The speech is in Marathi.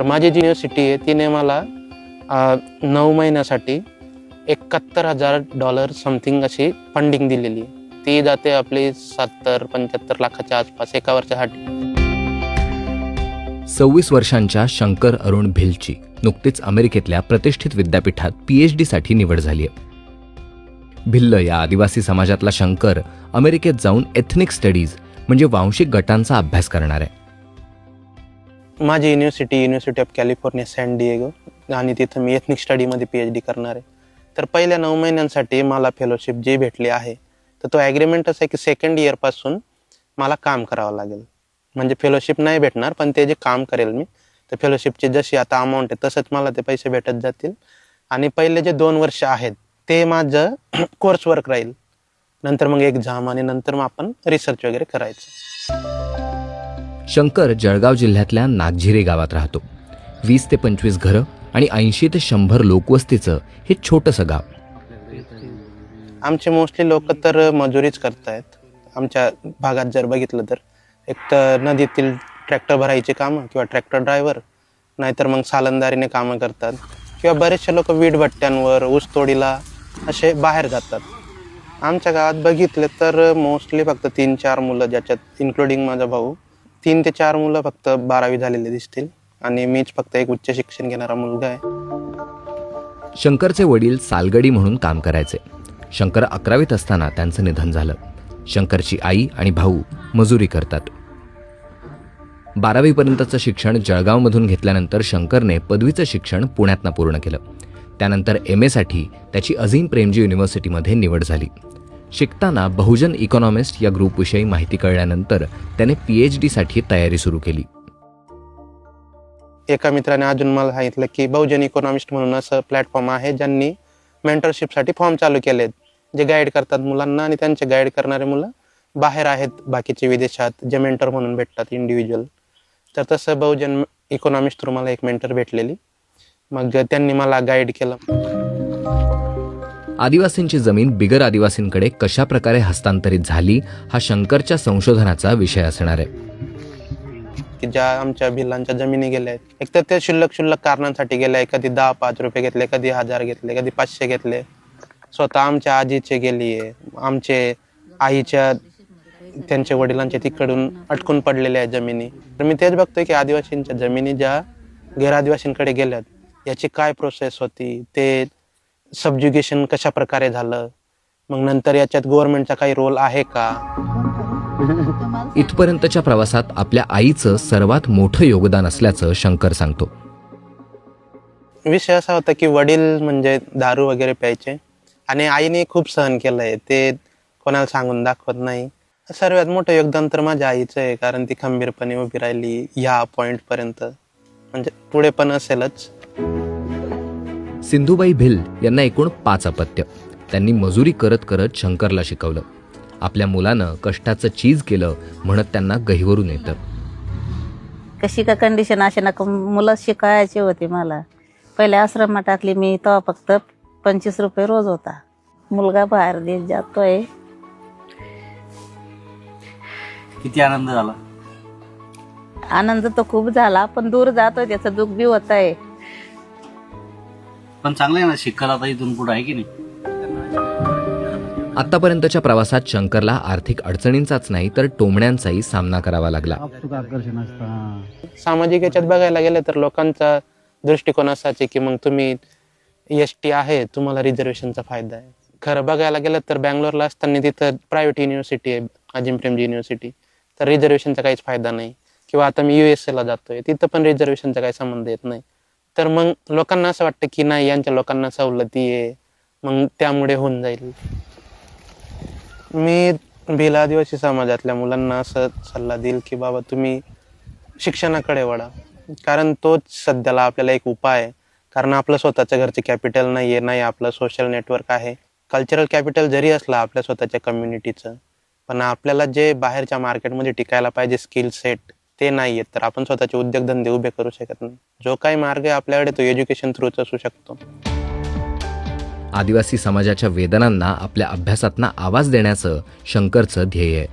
तर माझी जी युनिव्हर्सिटी आहे तिने मला 9 महिन्यासाठी $71,000 समथिंग अशी फंडिंग दिलेली आहे. ती जाते आपली 70-75 लाखाच्या आसपास एका वर्षासाठी. 26 वर्षांच्या शंकर अरुण भिलची नुकतीच अमेरिकेतल्या प्रतिष्ठित विद्यापीठात PhD साठी निवड झाली आहे. भिल्ल या आदिवासी समाजातला शंकर अमेरिकेत जाऊन एथनिक स्टडीज म्हणजे वांशिक गटांचा अभ्यास करणार आहे. माझी university of California San Diego आणि तिथं मी एथनिक स्टडीमध्ये PhD करणार आहे. तर पहिल्या 9 महिन्यांसाठी मला फेलोशिप जी भेटली आहे तर तो ॲग्रीमेंट असं आहे की सेकंड इयरपासून मला काम करावं लागेल. म्हणजे फेलोशिप नाही भेटणार पण ते जे काम करेल मी तर फेलोशिपची जशी आता अमाऊंट आहे तसंच मला ते पैसे भेटत जातील. आणि पहिले जे 2 वर्ष आहेत ते माझं कोर्स वर्क राहील. नंतर मग एक्झाम आणि नंतर मग आपण रिसर्च वगैरे करायचं. शंकर जळगाव जिल्ह्यातल्या नागझिरे गावात राहतो. 20 ते 25 घरं आणि 80 ते 100 लोकवस्तीचं हे छोटंसं गाव. आमचे मोस्टली लोक तर मजुरीच करतायत. आमच्या भागात जर बघितलं तर एक तर नदीतील ट्रॅक्टर भरायचे कामं किंवा ट्रॅक्टर ड्रायव्हर, नाहीतर मग सालंदारीने कामं करतात किंवा बरेचसे लोक वीटभट्ट्यांवर ऊसतोडीला असे बाहेर जातात. आमच्या गावात बघितले तर मोस्टली फक्त 3-4 मुलं, ज्याच्यात इन्क्लुडिंग माझा भाऊ, 3 ते 4 मुलं फक्त 12वी झालेले दिसतील आणि मीच फक्त एक उच्च शिक्षण घेणारा मुलगा आहे. शंकरचे वडील सालगडी म्हणून काम करायचे. शंकर 11वीत असताना त्यांचं निधन झालं. शंकरची आई आणि भाऊ मजुरी करतात. 12वीपर्यंतचं शिक्षण जळगावमधून घेतल्यानंतर शंकरने पदवीचं शिक्षण पुण्यातनं पूर्ण केलं. त्यानंतर MA साठी त्याची अझीम प्रेमजी युनिव्हर्सिटीमध्ये निवड झाली. शिकताना बहुजन इकॉनॉमिस्ट या ग्रुपविषयी माहिती कळल्यानंतर त्याने PhD साठी तयारी सुरू केली. एका मित्राने अजून मला सांगितलं की बहुजन इकॉनॉमिस्ट म्हणून असं प्लॅटफॉर्म आहे ज्यांनी मेंटरशिपसाठी फॉर्म चालू केलेत, जे गाईड करतात मुलांना आणि त्यांचे गाईड करणारे मुलं बाहेर आहेत, बाकीचे विदेशात, जे मेंटर म्हणून भेटतात इंडिव्हिज्युअल. तर तसं बहुजन इकॉनॉमिस्ट थ्रू मला एक मेंटर भेटलेली. मग त्यांनी मला गाईड केलं. आदिवासींची जमीन बिगर आदिवासींकडे कशा प्रकारे हस्तांतरित झाली हा शंकरच्या संशोधनाचा विषय असणार आहे. की ज्या आमच्या भिल्लांच्या जमिनी गेल्या आहेत, एक तर ते क्षुल्लक कारणांसाठी गेल्या. कधी 10-5 रुपये घेतले, कधी 1000 घेतले, कधी 500 घेतले. स्वतः आमच्या आजीचे गेली आहे, आमचे आईच्या त्यांच्या वडिलांच्या तिकडून अटकून पडलेल्या आहेत जमिनी. तर मी तेच बघतोय की आदिवासींच्या जमिनी ज्या गैरआदिवासींकडे गेल्यात याची काय प्रोसेस होती, ते सबज्युगेशन कशा प्रकारे झालं, मग नंतर याच्यात गव्हर्नमेंटचा काही रोल आहे का. इथपर्यंतच्या प्रवासात आपल्या आईचं सर्वात मोठं योगदान असल्याचं शंकर सांगतो. विषय असा होता की वडील म्हणजे दारू वगैरे प्यायचे आणि आईने खूप सहन केलंय, ते कोणाला सांगून दाखवत नाही. सर्वात मोठं योगदान तर माझ्या आईचं आहे, कारण ती खंबीरपणे उभी राहिली ह्या पॉईंटपर्यंत, म्हणजे पुढे पण असेलच. सिंधुबाई भिल यांना एकूण 5 अपत्य. त्यांनी मजुरी करत करत शंकरला शिकवलं. आपल्या मुलानं कष्टाचं चीज केलं म्हणत त्यांना गहिवरून येतं. कशी का कंडिशन असे ना मुलं शिकायचे होते. मला पहिल्या आश्रमात टाकली मी, तेव्हा फक्त 25 रुपये रोज होता. मुलगा बाहेर देश जातोय. किती आनंद झाला. आनंद तर खूप झाला, पण दूर जातोय त्याचं दुःख बी होत आहे. पण चांगलं आहे ना, शिकायला आता इथून पुढे आहे की नाही. आतापर्यंतच्या प्रवासात शंकरला आर्थिक अडचणींचाच नाही तर टोमण्यांचाही सामना करावा लागला. सामाजिक याच्यात बघायला गेलं तर लोकांचा दृष्टिकोन असाच की मग तुम्ही ST आहे, तुम्हाला रिझर्वेशनचा फायदा आहे. खरं बघायला गेलं तर बँगलोरला असताना तिथं प्रायव्हेट युनिव्हर्सिटी आहे, अझीम प्रेमजी युनिव्हर्सिटी, तर रिझर्वेशनचा काहीच फायदा नाही. किंवा आता मी USA ला जातोय, तिथं पण रिझर्वेशनचा काही संबंध येत नाही. तर मग लोकांना असं वाटतं की नाही यांच्या लोकांना सवलती आहे, मग त्यामुळे होऊन जाईल. मी भिल आदिवासी समाजातल्या मुलांना असं सल्ला देईल की बाबा तुम्ही शिक्षणाकडे वळा, कारण तोच सध्याला आपल्याला एक उपाय आहे. कारण आपलं स्वतःच्या घरचे कॅपिटल नाही आहे, नाही आपलं सोशल नेटवर्क आहे. कल्चरल कॅपिटल जरी असलं आपल्या स्वतःच्या कम्युनिटीचं, पण आपल्याला जे बाहेरच्या मार्केटमध्ये टिकायला पाहिजे स्किल सेट ते नाही आहेत, तर आपण स्वतःचे उद्योगधंदे उभे करू शकत नाही. जो काही मार्ग आहे आपल्याकडे तो एज्युकेशन थ्रूच असू शकतो. आदिवासी समाजाच्या वेदनांना आपल्या अभ्यासातना आवाज देण्याचं शंकरचं ध्येय आहे.